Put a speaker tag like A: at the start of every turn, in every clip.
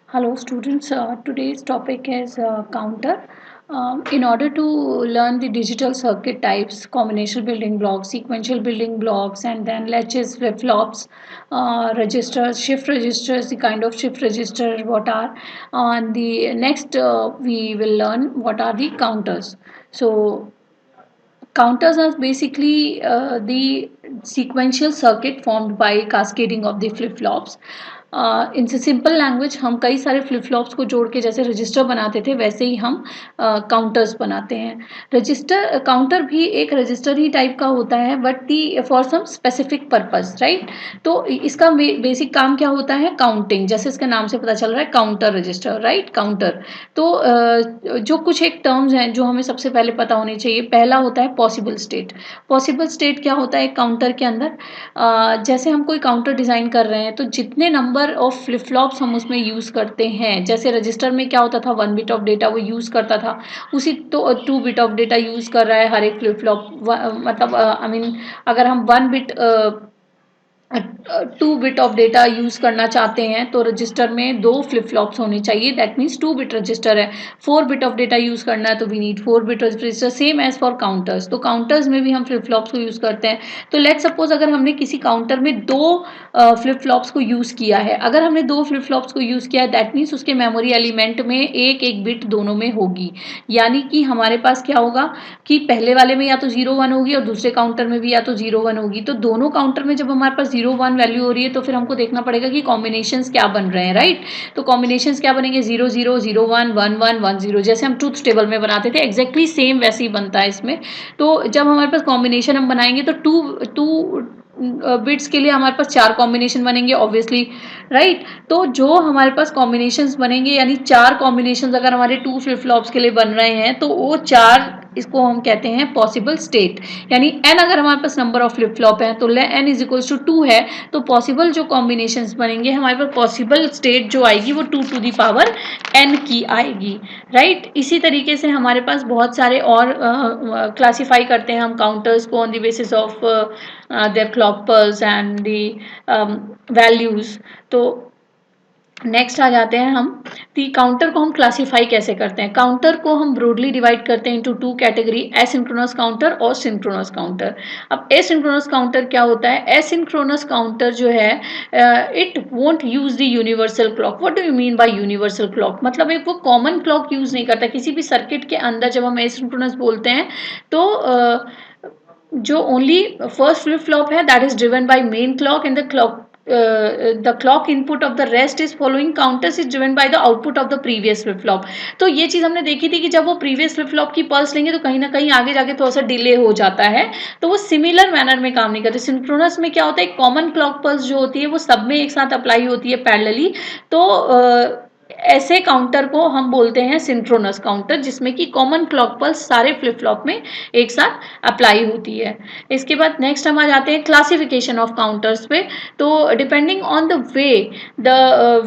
A: Hello students, today's topic is counter. In order to learn the digital circuit types, combinational building blocks, sequential building blocks, and then latches, flip-flops, registers, shift registers, the kind of shift register, what are. On the next, we will learn what are the counters. So counters are basically the sequential circuit formed by cascading of the flip flops. In simple language हम कई सारे flip flops को जोड़ के जैसे register बनाते थे वैसे ही हम काउंटर्स बनाते हैं. रजिस्टर काउंटर भी एक रजिस्टर ही टाइप का होता है but the for some specific purpose, right. तो इसका बेसिक काम क्या होता है? काउंटिंग. जैसे इसके नाम से पता चल रहा है काउंटर रजिस्टर, राइट. काउंटर. तो जो कुछ एक टर्म्स हैं जो हमें सबसे पहले पता होनी चाहिए. पहला होता है पॉसिबल स्टेट. पॉसिबल स्टेट क्या होता है काउंटर के अंदर? जैसे हम कोई काउंटर डिज़ाइन कर रहे हैं तो जितने नंबर ऑफ फ्लिप फ्लॉप्स हम उसमें यूज़ करते हैं, जैसे रजिस्टर में क्या होता था 1 बिट ऑफ डेटा वो यूज़ करता था, उसी तो 2 बिट ऑफ डेटा यूज़ कर रहा है हर एक फ्लिप फ्लॉप. मतलब आई मीन अगर हम 1 bit 2 bit of data use करना चाहते हैं तो रजिस्टर में 2 फ्लिप फ्लॉप्स होने चाहिए. दैट मीन्स 2 बिट रजिस्टर है. 4 बिट ऑफ डेटा यूज़ करना है तो we need 4 bit register. Same as for counters. तो काउंटर्स में भी हम फ्लिप फ्लॉप्स को यूज़ करते हैं. तो लेट सपोज अगर हमने किसी काउंटर में 2 फ्लिप फ्लॉप्स को यूज़ किया है. अगर हमने 2 फ्लिप फ्लॉप्स को यूज़ किया है दैट मीन्स उसके मेमोरी एलिमेंट में एक एक बिट दोनों में होगी. यानी कि हमारे पास क्या होगा कि पहले वाले में या तो 0 1 होगी और दूसरे काउंटर में भी या तो 0 1 होगी. तो दोनों काउंटर में जब हमारे पास 0 1 वैल्यू हो रही है तो फिर हमको देखना पड़ेगा कि कॉम्बिनेशंस क्या बन रहे हैं, राइट. तो कॉम्बिनेशंस क्या बनेंगे? 0 0 0 1 1 1 1 0. जैसे हम ट्रूथ टेबल में बनाते थे एग्जैक्टली सेम वैसे ही बनता है इसमें. तो जब हमारे पास कॉम्बिनेशन हम बनाएंगे तो टू बिट्स के लिए हमारे पास 4 कॉम्बिनेशन बनेंगे ऑब्वियसली, राइट. तो जो हमारे पास कॉम्बिनेशंस बनेंगे यानी 4 कॉम्बिनेशंस अगर हमारे 2 फ्लिप फ्लॉप्स के लिए बन रहे हैं तो वो 4 इसको हम कहते हैं पॉसिबल स्टेट. यानी n अगर हमारे पास नंबर ऑफ फ्लिप फ्लॉप है तो n इज इक्वल्स टू 2 है. तो पॉसिबल जो कॉम्बिनेशंस बनेंगे हमारे पास पॉसिबल स्टेट जो आएगी वो 2 टू दी पावर n की आएगी, राइट. इसी तरीके से हमारे पास बहुत सारे और क्लासीफाई करते हैं हम काउंटर्स को on the basis of their clock pulse and the values. तो नेक्स्ट आ जाते हैं हम कि काउंटर को हम क्लासीफाई कैसे करते हैं. काउंटर को हम ब्रॉडली डिवाइड करते हैं इनटू 2 कैटेगरी, एसिंक्रोनस काउंटर और सिंक्रोनस काउंटर. अब एसिंक्रोनस काउंटर क्या होता है? एसिंक्रोनस काउंटर जो है it won't use the universal clock. What do you mean by universal clock? मतलब एक वो कॉमन क्लॉक यूज नहीं करता किसी भी सर्किट के अंदर. जब हम एसिंक्रोनस बोलते हैं तो जो ओनली फर्स्ट फ्लिप फ्लॉप है that is driven by main clock and the clock input of the rest is following counters is driven by the output of the previous flip flop. तो ये चीज़ हमने देखी थी कि जब वो previous flip flop की पल्स लेंगे तो कहीं ना कहीं आगे जाके थोड़ा सा डिले हो जाता है. तो वो सिमिलर मैनर में काम नहीं करते. सिंक्रोनस में क्या होता है कॉमन क्लॉक पल्स जो होती है वो सब में एक साथ अप्लाई होती है पैरेलली. तो ऐसे काउंटर को हम बोलते हैं सिंक्रोनस काउंटर जिसमें कि कॉमन क्लॉक पल्स सारे फ्लिप फ्लॉप में एक साथ अप्लाई होती है. इसके बाद नेक्स्ट हम आ जाते हैं क्लासिफिकेशन ऑफ काउंटर्स पे. तो depending on the way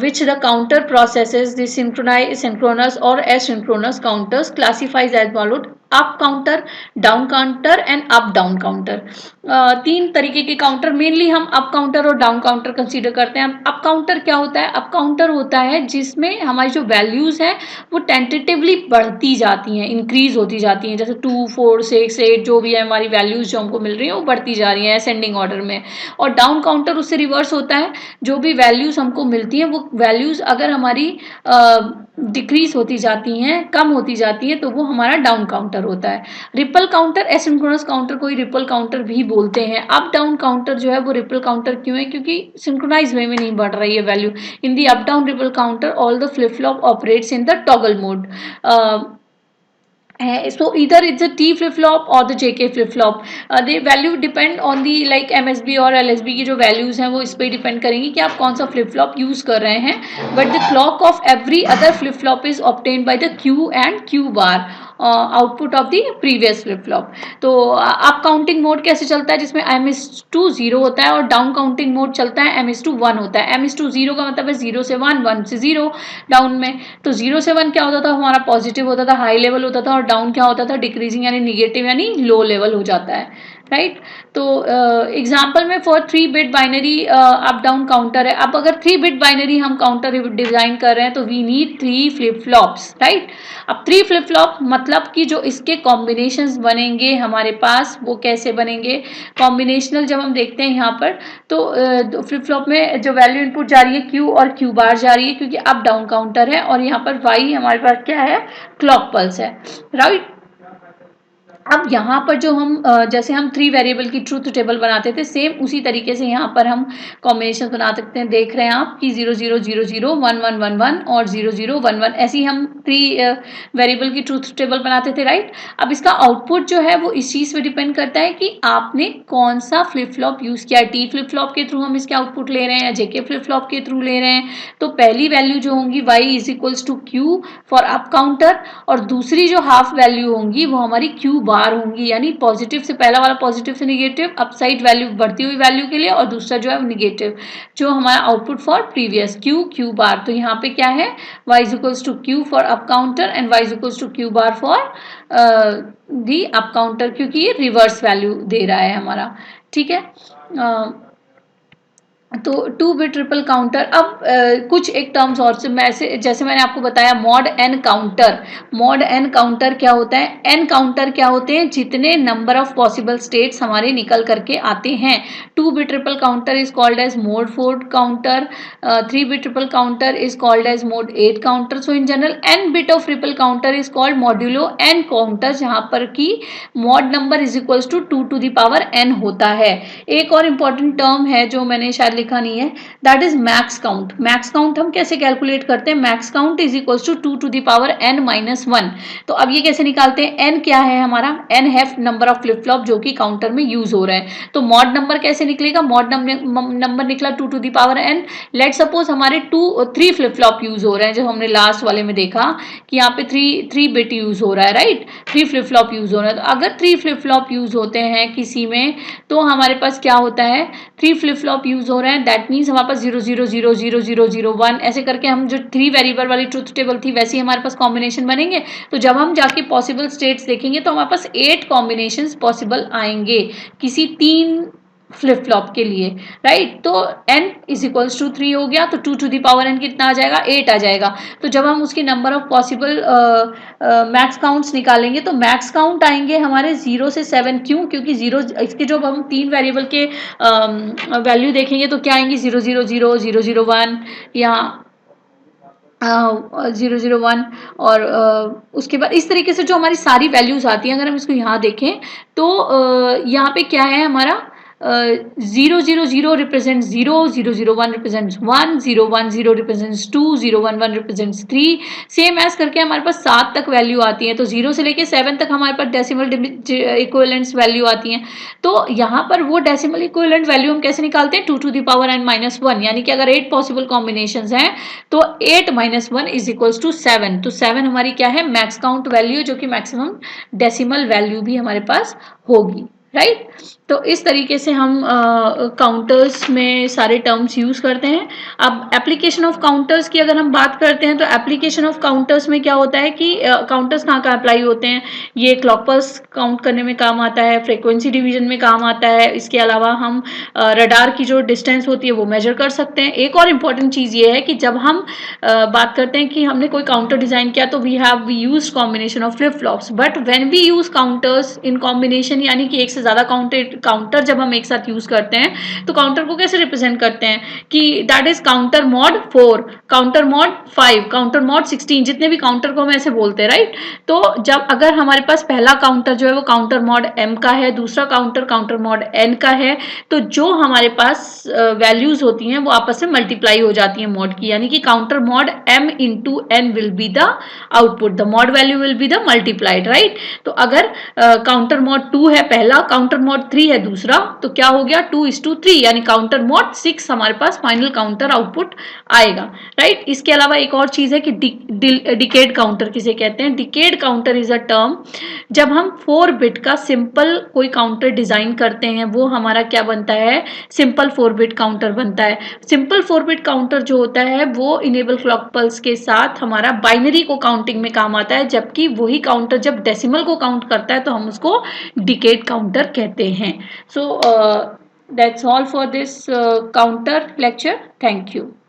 A: which the counter processes the synchronous और asynchronous counters classifies as followed: up counter, down counter and up down counter. 3 तरीके के काउंटर मेनली हम अप काउंटर और डाउन काउंटर कंसीडर करते हैं. Up counter क्या होता है? अप काउंटर होता है जिसमें हमारी जो वैल्यूज हैं वो टेंटेटिवली बढ़ती जाती हैं, इंक्रीज होती जाती हैं. जैसे 2 4 6 8 जो भी है हमारी वैल्यूज जो हमको मिल रही हैं वो बढ़ती जा रही हैं असेंडिंग ऑर्डर में. और डाउन काउंटर उससे रिवर्स होता है. जो भी वैल्यूज हमको मिलती हैं वो वैल्यूज अगर हमारी डिक्रीज होती जाती हैं, कम होती जाती हैं, तो वो हमारा डाउन काउंटर होता है. रिपल काउंटर, एसिंक्रोनस काउंटर को ही रिपल काउंटर भी बोलते हैं. अप डाउन काउंटर जो है वो रिपल काउंटर क्यों है? क्योंकि सिंक्रोनाइज वे में नहीं बढ़ रही है value. In the up down ripple counter all the flip flop operates in the toggle mode. So either it's a T flip flop or the JK flip flop. The value depend on the like MSB और LSB की जो values हैं वो इस पे depend करेंगी कि आप कौन सा flip flop यूज़ कर रहे हैं. But the clock of every other flip flop is obtained by the Q and Q bar output of the previous flip flop. तो अप काउंटिंग मोड कैसे चलता है? जिसमें M/2 0 होता है और डाउन काउंटिंग मोड चलता है M/2 1 होता है. M/2 0 का मतलब है 0 से 1, 1 से 0 डाउन में. तो 0 से 1 क्या होता था? हमारा पॉजिटिव होता था, हाई लेवल होता था. और डाउन क्या होता था? डिक्रीजिंग यानी निगेटिव यानी लो लेवल हो जाता है, राइट। तो एग्जाम्पल में for 3 bit binary up down counter है। अब अगर 3 बिट बाइनरी हम काउंटर डिजाइन कर रहे हैं तो we need 3 flip flops, right. अब 3 फ्लिप फ्लॉप मतलब कि जो इसके कॉम्बिनेशंस बनेंगे हमारे पास वो कैसे बनेंगे, कॉम्बिनेशनल जब हम देखते हैं यहाँ पर तो फ्लिप फ्लॉप में जो वैल्यू इनपुट जा रही है क्यू और क्यू बार जा रही है क्योंकि अप डाउन काउंटर है, और यहाँ पर वाई हमारे पास क्या है, क्लॉक पल्स है, राइट। अब यहाँ पर जो हम जैसे हम 3 वेरिएबल की ट्रूथ टेबल बनाते थे सेम उसी तरीके से यहाँ पर हम कॉम्बिनेशन बना सकते हैं। देख रहे हैं आप कि 0 0 0 0 1 1 1 1 और 0 0 1 1 ऐसे ही हम 3 वेरिएबल की ट्रूथ टेबल बनाते थे, राइट। अब इसका आउटपुट जो है वो इस चीज़ पे डिपेंड करता है कि आपने कौन सा फ्लिप फ्लॉप यूज़ किया है। टी फ्लिप फ्लॉप के थ्रू हम इसके आउटपुट ले रहे हैं या जेके फ्लिप फ्लॉप के थ्रू ले रहे हैं। तो पहली वैल्यू जो होंगी Y is equals to Q for up counter, और दूसरी जो हाफ वैल्यू होंगी वो हमारी क्यू बार होंगी, यानी पॉजिटिव से पहला वाला पॉजिटिव से निगेटिव अपसाइड वैल्यू बढ़ती हुई वैल्यू के लिए, और दूसरा जो है निगेटिव जो हमारा output for previous Q Q bar. तो यहाँ पे क्या है, y is equals to Q for up counter and y is equals to Q bar for the up counter, क्योंकि ये रिवर्स वैल्यू दे रहा है हमारा, ठीक है। तो 2 बिट ट्रिपल काउंटर। अब कुछ एक टर्म्स और से जैसे मैंने आपको बताया mod N counter. Mod N counter क्या होता है, एन काउंटर क्या होते हैं, जितने नंबर ऑफ पॉसिबल स्टेट्स हमारे निकल करके आते हैं। 2 bit triple counter is called as mod 4 counter, 3 bit triple counter is called as mod 8 counter. So in general N bit of triple counter is called modulo N counter, जहां पर की mod number is equals to 2 to the power n होता है। एक और important term है जो मैंने शायद लिखा नहीं है, that is max count. Max count हम कैसे कैलकुलेट करते हैं, max count is equals to 2 to the power n minus 1। तो अब ये कैसे निकालते हैं, n क्या है हमारा, n है नंबर ऑफ फ्लिप फ्लॉप जो कि काउंटर में यूज हो रहे हैं। तो मॉड नंबर कैसे निकलेगा, मॉड नंबर निकला 2 to the power n। Let suppose हमारे 3 फ्लिप फ्लॉप यूज हो रहे हैं, जो हमने लास्ट वाले में देखा कि यहाँ पे 3 बिट यूज हो रहा है, राइट। 3 फ्लिप फ्लॉप यूज हो रहा है। तो अगर 3 फ्लिप फ्लॉप यूज होते हैं किसी में तो हमारे पास क्या होता है, 3 फ्लिप फ्लॉप यूज हो रहे हैं, दैट मीन्स हमारे पास 0 0 0 0 0 0 1 ऐसे करके हम जो 3 वेरिएबल वाली ट्रूथ टेबल थी वैसे ही हमारे पास कॉम्बिनेशन बनेंगे। तो जब हम जाके पॉसिबल स्टेट्स देखेंगे तो हमारे पास 8 कॉम्बिनेशंस पॉसिबल आएंगे किसी 3 फ्लिप फ्लॉप के लिए, राइट। तो n इज इक्वल्स टू 3 हो गया, तो 2 टू द पावर n कितना आ जाएगा, 8 आ जाएगा। तो जब हम उसकी number of possible max counts निकालेंगे तो मैक्स काउंट आएंगे हमारे 0 से 7। क्यों, क्योंकि 0 इसके जो हम 3 वेरिएबल के वैल्यू देखेंगे तो क्या आएंगी, 0 0 0 0 0 1 या 0 0 1, और उसके बाद इस तरीके से जो हमारी सारी वैल्यूज आती हैं। अगर हम इसको यहाँ देखें तो यहाँ पे क्या है हमारा, 0 0 0 represent 0, 0 0 1 represents 1, 0 1 0 represents 2, 0 1 1 represents 3, same as करके हमारे पास 7 तक वैल्यू आती है। तो 0 से लेके 7 तक हमारे पास डेसिमल इक्विवेलेंट्स वैल्यू आती हैं। तो यहाँ पर वो डेसिमल इक्विवेलेंट वैल्यू हम कैसे निकालते हैं, 2 to the power n minus 1, यानी कि अगर 8 पॉसिबल कॉम्बिनेशंस हैं तो 8 माइनस 1 इज इक्वल्स टू 7। तो 7 हमारी क्या है, मैक्स काउंट वैल्यू, जो कि मैक्सिमम डेसिमल वैल्यू भी हमारे पास होगी, राइट। तो इस तरीके से हम काउंटर्स में सारे टर्म्स यूज करते हैं। अब एप्लीकेशन ऑफ काउंटर्स की अगर हम बात करते हैं तो एप्लीकेशन ऑफ काउंटर्स में क्या होता है कि काउंटर्स कहाँ कहाँ अप्लाई होते हैं, ये क्लॉक पल्स काउंट करने में काम आता है, फ्रीक्वेंसी डिवीजन में काम आता है। इसके अलावा हम रडार की जो डिस्टेंस होती है वो मेजर कर सकते हैं। एक और इम्पॉर्टेंट चीज़ ये है कि जब हम बात करते हैं कि हमने कोई काउंटर डिजाइन किया तो we use combination of flip flops, but when we use counters in combination, यानी कि एक से ज्यादा काउंटर जब हम एक साथ यूज करते हैं तो काउंटर को कैसे रिप्रेजेंट करते हैं कि that is counter mod 4, counter mod 5, counter mod 16, जितने भी काउंटर को हम ऐसे बोलते हैं, राइट। तो जब अगर हमारे पास पहला काउंटर जो है वो काउंटर मॉड m का है, दूसरा काउंटर मॉड n का है, तो जो हमारे पास वैल्यूज होती हैं वो आपस में मल्टीप्लाई हो जाती हैं मॉड की, यानी कि counter mod m into n will be the output, the mod value will be the multiplied, right. तो अगर काउंटर मॉड 2 है पहला, काउंटर मॉड 3 है दूसरा, तो क्या हो गया 2:3, यानी काउंटर मॉड 6 हमारे पास फाइनल काउंटर आउटपुट आएगा, राइट। इसके अलावा एक और चीज है कि डिकेड काउंटर किसे कहते हैं। Decade counter is a term जब हम 4 बिट का सिंपल कोई काउंटर डिजाइन करते हैं वो हमारा क्या बनता है, सिंपल 4 बिट काउंटर बनता है। सिंपल 4 बिट काउंटर जो होता है वो इनेबल क्लॉक पल्स के साथ हमारा बाइनरी को काउंटिंग में काम आता है, जबकि वही काउंटर जब डेसिमल को काउंट करता है तो हम उसको डिकेड काउंटर काउंटर कहते हैं. So that's all for this counter lecture. Thank you.